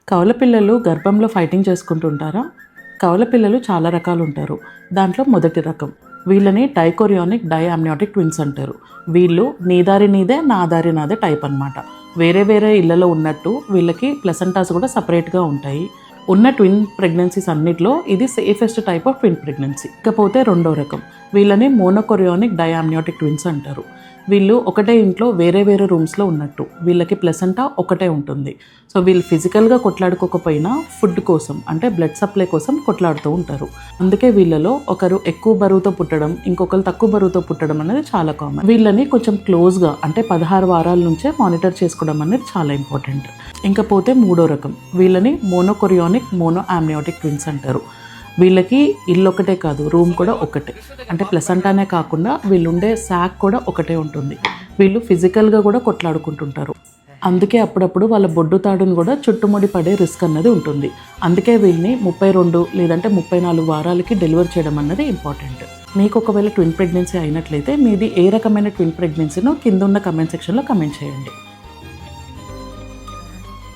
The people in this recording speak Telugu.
కవల పిల్లలు గర్భంలో ఫైటింగ్ చేసుకుంటుంటారా? కవల పిల్లలు చాలా రకాలు ఉంటారు. దాంట్లో మొదటి రకం వీళ్ళని డైకోరియానిక్ డైఅమ్నియాటిక్ ట్విన్స్ అంటారు. వీళ్ళు నీ దారి నీదే నా దారి నాదే టైప్ అన్నమాట. వేరే వేరే ఇళ్లలో ఉన్నట్టు వీళ్ళకి ప్లసెంటాస్ కూడా సపరేట్గా ఉంటాయి. ఉన్న ట్విన్ ప్రెగ్నెన్సీస్ అన్నిట్లో ఇది safest type of twin pregnancy. ఇకపోతే రెండో రకం వీళ్ళని మోనోకొరియానిక్ డైఅమ్నియాటిక్ ట్విన్స్ అంటారు. వీళ్ళు ఒకటే ఇంట్లో వేరే వేరే రూమ్స్లో ఉన్నట్టు. వీళ్ళకి ప్లసెంటా ఒకటే ఉంటుంది. సో వీళ్ళు ఫిజికల్గా కొట్లాడుకోకపోయినా ఫుడ్ కోసం అంటే బ్లడ్ సప్లై కోసం కొట్లాడుతూ ఉంటారు. అందుకే వీళ్ళలో ఒకరు ఎక్కువ బరువుతో పుట్టడం, ఇంకొకరు తక్కువ బరువుతో పుట్టడం అనేది చాలా కామన్. వీళ్ళని కొంచెం క్లోజ్గా అంటే 16 వారాల నుంచే మానిటర్ చేసుకోవడం అనేది చాలా ఇంపార్టెంట్. ఇంకపోతే మూడో రకం వీళ్ళని మోనోకొరియానిక్ మోనోఅమ్నియాటిక్ ట్విన్స్ అంటారు. వీళ్ళకి ఇల్లు ఒకటే కాదు, రూమ్ కూడా ఒకటే. అంటే ప్లసెంటానే కాకుండా వీళ్ళుండే శాక్ కూడా ఒకటే ఉంటుంది. వీళ్ళు ఫిజికల్గా కూడా కొట్లాడుకుంటుంటారు. అందుకే అప్పుడప్పుడు వాళ్ళ బొడ్డు తాడును కూడా చుట్టుముడి పడే రిస్క్ అన్నది ఉంటుంది. అందుకే వీళ్ళని 32 లేదంటే 34 వారాలకి డెలివర్ చేయడం అన్నది ఇంపార్టెంట్. మీకు ఒకవేళ ట్విన్ ప్రెగ్నెన్సీ అయినట్లయితే మీది ఏ రకమైన ట్విన్ ప్రెగ్నెన్సీనో కింద ఉన్న కమెంట్ సెక్షన్లో కమెంట్ చేయండి.